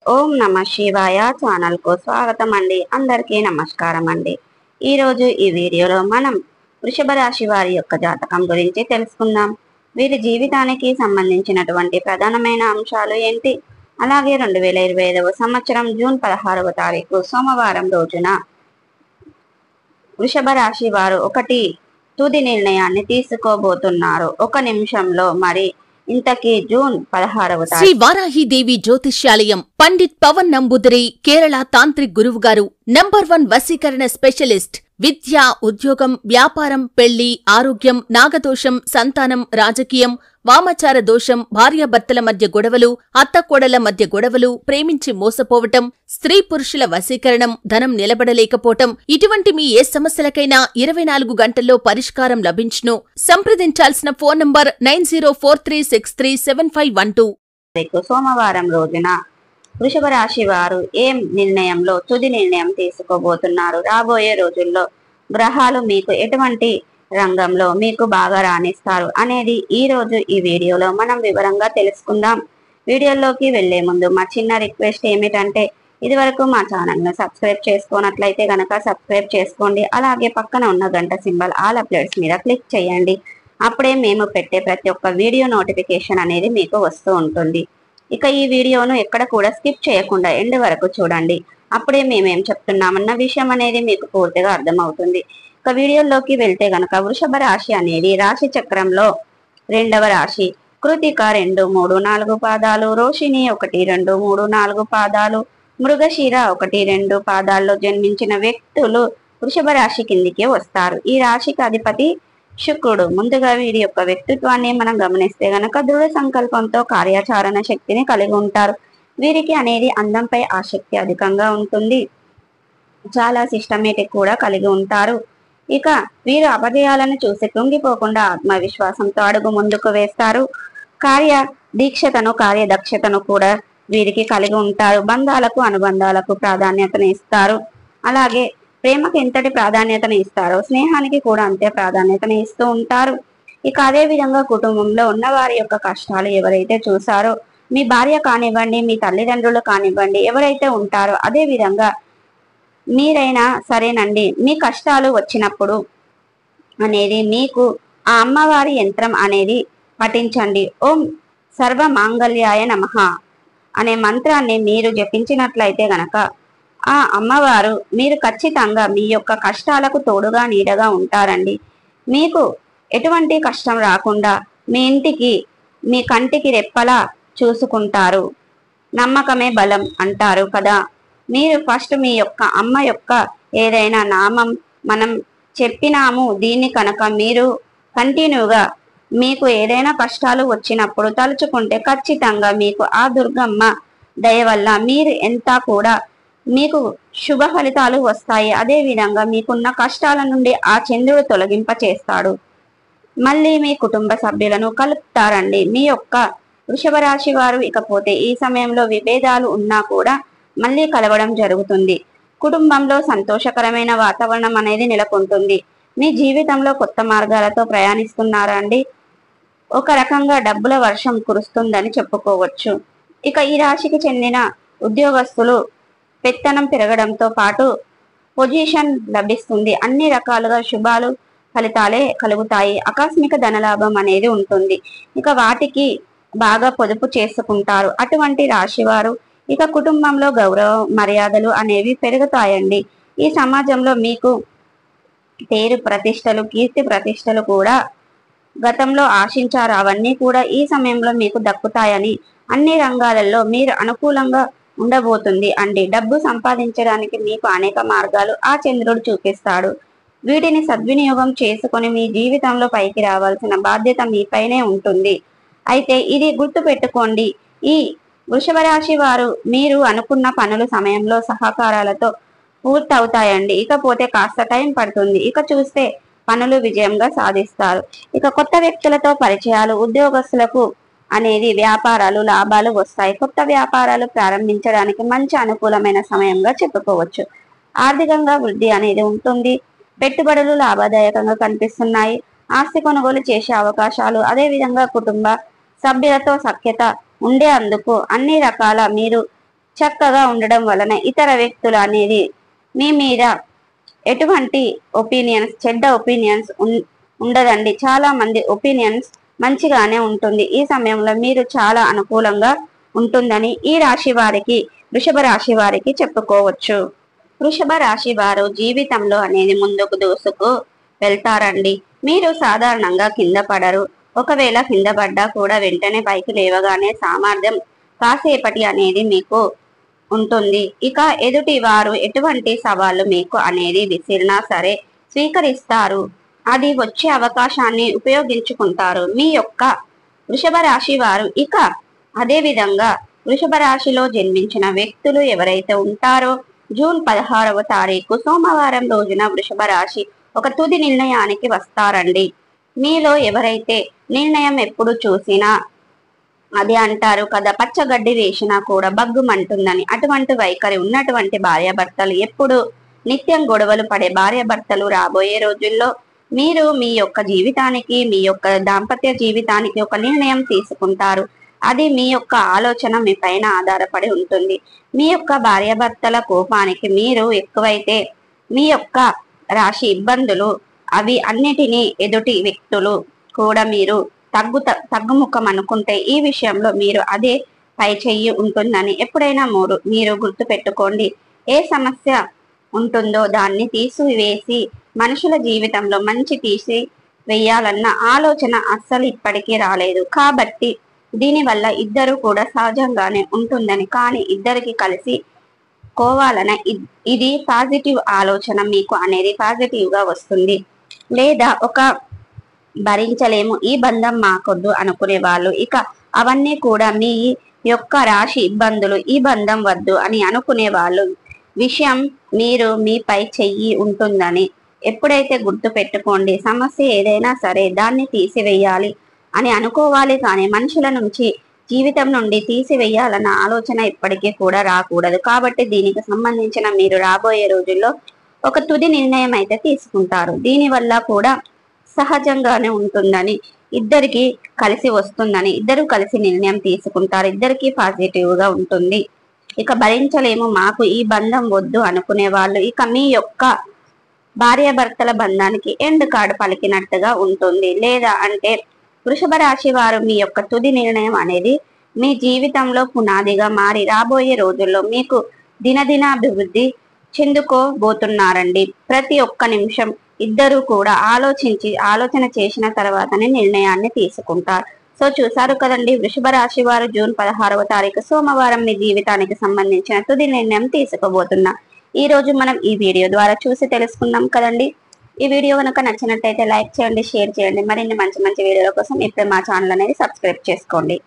ఓం నమ శివాయ ఛానల్ కు స్వాగతం అండి. అందరికీ నమస్కారం అండి. ఈరోజు ఈ వీడియోలో మనం వృషభ రాశి వారి యొక్క జాతకం గురించి తెలుసుకుందాం. వీరి జీవితానికి సంబంధించినటువంటి ప్రధానమైన అంశాలు ఏంటి, అలాగే 2025వ సంవత్సరం జూన్ 16వ తారీఖు సోమవారం రోజున వృషభ రాశి వారు ఒకటి తుది నిర్ణయాన్ని తీసుకోబోతున్నారు. ఒక నిమిషంలో మరి ఇంతకీ జూన్ 16వ శ్రీ వారాహిదేవి జ్యోతిష్యాలయం పండిత్ పవన్ నంబూదరి కేరళ తాంత్రిక్ గురువు గారు నంబర్ 1 వశీకరణ స్పెషలిస్ట్. విద్య, ఉద్యోగం, వ్యాపారం, పెళ్లి, ఆరోగ్యం, నాగదోషం, సంతానం, రాజకీయం, వామచార దోషం, భార్యాభర్తల మధ్య గొడవలు, అత్తకోడల మధ్య గొడవలు, ప్రేమించి మోసపోవటం, స్త్రీ పురుషుల వశీకరణం, ధనం నిలబడలేకపోవటం, ఇటువంటి మీ ఏ సమస్యలకైనా 24 గంటల్లో పరిష్కారం లభించును. సంప్రదించాల్సిన ఫోన్ నంబర్ 9043637512. సోమవారం రోజున వృషభ రాశి వారు ఏం నిర్ణయంలో తుది నిర్ణయం తీసుకోబోతున్నారు, రాబోయే రోజుల్లో గ్రహాలు మీకు ఎటువంటి రంగంలో మీకు బాగా రాణిస్తారు అనేది ఈ రోజు ఈ వీడియోలో మనం వివరంగా తెలుసుకుందాం. వీడియోలోకి వెళ్లే ముందు మా చిన్న రిక్వెస్ట్ ఏమిటంటే, ఇదివరకు మా ఛానల్ను సబ్స్క్రైబ్ చేసుకోనట్లయితే గనక సబ్స్క్రైబ్ చేసుకోండి. అలాగే పక్కన ఉన్న గంట సింబల్ ఆల్ అప్డేట్స్ మీద క్లిక్ చేయండి. అప్పుడే మేము పెట్టే ప్రతి ఒక్క వీడియో నోటిఫికేషన్ అనేది మీకు వస్తూ ఉంటుంది. ఇక ఈ వీడియోను ఎక్కడ కూడా స్కిప్ చేయకుండా ఎండ్ వరకు చూడండి. అప్పుడే మేమేం చెప్తున్నామన్న విషయం అనేది మీకు పూర్తిగా అర్థమవుతుంది. ఇక వీడియోలోకి వెళ్తే గనక వృషభ రాశి అనేది రాశి చక్రంలో 2వ రాశి. కృతిక 2, 3, 4 పాదాలు, రోషిణి 1, 2, 3, 4 పాదాలు, మృగశిర 1, 2 పాదాల్లో జన్మించిన వ్యక్తులు వృషభ రాశి కిందికి వస్తారు. ఈ రాశికి అధిపతి శుక్రుడు. ముందుగా వీరి యొక్క వ్యక్తిత్వాన్ని మనం గమనిస్తే గనక దృఢ సంకల్పంతో కార్యాచరణ శక్తిని కలిగి ఉంటారు. వీరికి అనేది అందంపై ఆసక్తి అధికంగా ఉంటుంది. చాలా సిస్టమేటిక్ కూడా కలిగి ఉంటారు. ఇక వీరు అపజయాలను చూసి కృంగిపోకుండా ఆత్మవిశ్వాసంతో అడుగు ముందుకు వేస్తారు. కార్యదక్షతను కూడా వీరికి కలిగి ఉంటారు. బంధాలకు, అనుబంధాలకు ప్రాధాన్యతను ఇస్తారు. అలాగే ప్రేమకు ఎంతటి ప్రాధాన్యతను ఇస్తారో స్నేహానికి కూడా అంతే ప్రాధాన్యతను ఇస్తూ ఉంటారు. ఇక అదే విధంగా కుటుంబంలో ఉన్న వారి యొక్క కష్టాలు ఎవరైతే చూసారో, మీ భార్య కానివ్వండి, మీ తల్లిదండ్రులు కానివ్వండి, ఎవరైతే ఉంటారో అదే విధంగా మీరైనా సరేనండి, మీ కష్టాలు వచ్చినప్పుడు అనేది మీకు ఆ అమ్మవారి యంత్రం అనేది పఠించండి. ఓం సర్వ మాంగళ్యాయ నమః అనే మంత్రాన్ని మీరు జపించినట్లయితే గనక ఆ అమ్మవారు మీరు ఖచ్చితంగా మీ యొక్క కష్టాలకు తోడుగా నీడగా ఉంటారండి. మీకు ఎటువంటి కష్టం రాకుండా మీ ఇంటికి, మీ కంటికి రెప్పలా చూసుకుంటారు. నమ్మకమే బలం అంటారు కదా. మీరు ఫస్ట్ మీ యొక్క అమ్మ యొక్క ఏదైనా నామం మనం చెప్పినాము, దీన్ని కనుక మీరు కంటిన్యూగా మీకు ఏదైనా కష్టాలు వచ్చినప్పుడు తలుచుకుంటే ఖచ్చితంగా మీకు ఆ దుర్గమ్మ దయ వల్ల మీరు ఎంత కూడా మీకు శుభ ఫలితాలు వస్తాయి. అదే విధంగా మీకున్న కష్టాల నుండి ఆ చంద్రుడు తొలగింప చేస్తాడు. మళ్ళీ మీ కుటుంబ సభ్యులను కలుపుతారండి. మీ యొక్క వృషభ రాశి వారు ఇకపోతే ఈ సమయంలో విభేదాలు ఉన్నా కూడా మళ్ళీ కలవడం జరుగుతుంది. కుటుంబంలో సంతోషకరమైన వాతావరణం అనేది నెలకొంటుంది. మీ జీవితంలో కొత్త మార్గాలతో ప్రయాణిస్తున్నారా అండి. ఒక రకంగా డబ్బుల వర్షం కురుస్తుందని చెప్పుకోవచ్చు. ఇక ఈ రాశికి చెందిన ఉద్యోగస్తులు పెత్తనం పెరగడంతో పాటు పొజిషన్ లభిస్తుంది. అన్ని రకాలుగా శుభాలు ఫలితాలే కలుగుతాయి. ఆకస్మిక ధనలాభం అనేది ఉంటుంది. ఇక వాటికి బాగా పొదుపు చేసుకుంటారు అటువంటి రాశి వారు. ఇక కుటుంబంలో గౌరవ మర్యాదలు అనేవి పెరుగుతాయండి. ఈ సమాజంలో మీకు పేరు ప్రతిష్టలు, కీర్తి ప్రతిష్టలు కూడా గతంలో ఆశించారు. అవన్నీ కూడా ఈ సమయంలో మీకు దక్కుతాయని అన్ని రంగాలలో మీరు అనుకూలంగా ఉండబోతుంది అండి. డబ్బు సంపాదించడానికి మీకు అనేక మార్గాలు ఆ చంద్రుడు చూపిస్తాడు. వీటిని సద్వినియోగం చేసుకొని మీ జీవితంలో పైకి రావాల్సిన బాధ్యత మీపైనే ఉంటుంది. అయితే ఇది గుర్తు పెట్టుకోండి, ఈ వృషభ రాశి వారు మీరు అనుకున్న పనులు సమయంలో సహకారాలతో పూర్తవుతాయండి. ఇకపోతే కాస్త టైం పడుతుంది. ఇక చూస్తే పనులు విజయంగా సాధిస్తారు. ఇక కొత్త వ్యక్తులతో పరిచయాలు, ఉద్యోగస్తులకు అనేది వ్యాపారాలు లాభాలు వస్తాయి. కొత్త వ్యాపారాలు ప్రారంభించడానికి మంచి అనుకూలమైన సమయంగా చెప్పుకోవచ్చు. ఆర్థికంగా వృద్ధి అనేది ఉంటుంది. పెట్టుబడులు లాభదాయకంగా కనిపిస్తున్నాయి. ఆస్తి కొనుగోలు చేసే అవకాశాలు, అదేవిధంగా కుటుంబ సభ్యులతో సఖ్యత ఉండేందుకు అన్ని రకాల మీరు చక్కగా ఉండడం వలన ఇతర వ్యక్తులు అనేది మీ మీద ఎటువంటి ఒపీనియన్స్, చెడ్డ ఒపీనియన్స్ ఉండదండి. చాలా మంది ఒపీనియన్స్ మంచిగానే ఉంటుంది. ఈ సమయంలో మీరు చాలా అనుకూలంగా ఉంటుందని ఈ రాశి వారికి, వృషభ రాశి వారికి చెప్పుకోవచ్చు. వృషభ రాశి వారు జీవితంలో అనేది ముందుకు దూసుకు వెళ్తారండి. మీరు సాధారణంగా కింద పడరు. ఒకవేళ కింద పడ్డా కూడా వెంటనే పైకి లేవగానే సామర్థ్యం కాసేపటి అనేది మీకు ఉంటుంది. ఇక ఎదుటి వారు ఎటువంటి సవాళ్ళు మీకు అనేది విసిరినా సరే స్వీకరిస్తారు. అది వచ్చే అవకాశాన్ని ఉపయోగించుకుంటారు మీ యొక్క వృషభ రాశి వారు. ఇక అదే విధంగా వృషభ రాశిలో జన్మించిన వ్యక్తులు ఎవరైతే ఉంటారో జూన్ 16వ తారీఖు సోమవారం రోజున వృషభ రాశి ఒక తుది నిర్ణయానికి వస్తారండి. మీలో ఎవరైతే నిర్ణయం ఎప్పుడు చూసినా అదే అంటారు కదా, పచ్చగడ్డి వేసినా కూడా బగ్గుమంటుందని, అటువంటి వైఖరి ఉన్నటువంటి భార్యాభర్తలు, ఎప్పుడు నిత్యం గొడవలు పడే భార్యాభర్తలు రాబోయే రోజుల్లో మీరు మీ యొక్క జీవితానికి, మీ యొక్క దాంపత్య జీవితానికి ఒక నిర్ణయం తీసుకుంటారు. అది మీ యొక్క ఆలోచన మీ పైన ఆధారపడి ఉంటుంది. మీ యొక్క భార్యాభర్తల కోపానికి మీరు ఎక్కువైతే మీ యొక్క రాశి ఇబ్బందులు అవి అన్నిటినీ ఎదుటి వ్యక్తులు కూడా మీరు తగ్గుముఖం అనుకుంటే ఈ విషయంలో మీరు అదే పై చెయ్యి ఉంటుందని ఎప్పుడైనా మీరు గుర్తు పెట్టుకోండి. ఏ సమస్య ఉంటుందో దాన్ని తీసివేసి మనుషుల జీవితంలో మంచి తీసి వేయాలన్న ఆలోచన అస్సలు ఇప్పటికీ రాలేదు. కాబట్టి దీనివల్ల ఇద్దరు కూడా సహజంగానే ఉంటుందని, కానీ ఇద్దరికి కలిసి కోవాలన ఇది పాజిటివ్ ఆలోచన మీకు అనేది పాజిటివ్ గా వస్తుంది. లేదా ఒక భరించలేము, ఈ బంధం మాకొద్దు అనుకునే వాళ్ళు, ఇక అవన్నీ కూడా మీ యొక్క రాశి ఇబ్బందులు, ఈ బంధం వద్దు అని అనుకునే వాళ్ళు విషయం మీరు మీపై చెయ్యి ఉంటుందని ఎప్పుడైతే గుర్తు పెట్టుకోండి. సమస్య ఏదైనా సరే దాన్ని తీసివేయాలి అని అనుకోవాలి, కానీ మనుషుల నుంచి, జీవితం నుండి తీసివేయాలన్న ఆలోచన ఇప్పటికీ కూడా రాకూడదు. కాబట్టి దీనికి సంబంధించిన మీరు రాబోయే రోజుల్లో ఒక తుది నిర్ణయం అయితే తీసుకుంటారు. దీనివల్ల కూడా సహజంగానే ఉంటుందని, ఇద్దరికి కలిసి వస్తుందని, ఇద్దరు కలిసి నిర్ణయం తీసుకుంటారు, ఇద్దరికి పాజిటివ్ గా ఉంటుంది. ఇక భరించలేము, మాకు ఈ బంధం వద్దు అనుకునే వాళ్ళు, ఇక మీ యొక్క భార్యాభర్తల బంధానికి ఎండ్ కార్డు పలికినట్టుగా ఉంటుంది. లేదా అంటే వృషభ రాశి వారు మీ యొక్క తుది నిర్ణయం అనేది మీ జీవితంలో పునాదిగా మారి రాబోయే రోజుల్లో మీకు దినదినాభివృద్ధి చెందుకోబోతున్నారండి. ప్రతి ఒక్క నిమిషం ఇద్దరు కూడా ఆలోచన చేసిన తర్వాతనే నిర్ణయాన్ని తీసుకుంటారు. సో చూసారు కదండి, వృషభ రాశి వారు జూన్ 16వ తారీఖు సోమవారం మీ జీవితానికి సంబంధించిన తుది నిర్ణయం తీసుకోబోతున్నా. ఈ రోజు మనం ఈ వీడియో ద్వారా చూసి తెలుసుకున్నాం కదండి. ఈ వీడియో కనుక నచ్చినట్టయితే లైక్ చేయండి, షేర్ చేయండి. మరిన్ని మంచి మంచి వీడియోల కోసం ఇప్పుడే మా ఛానల్ అనేది సబ్స్క్రైబ్ చేసుకోండి.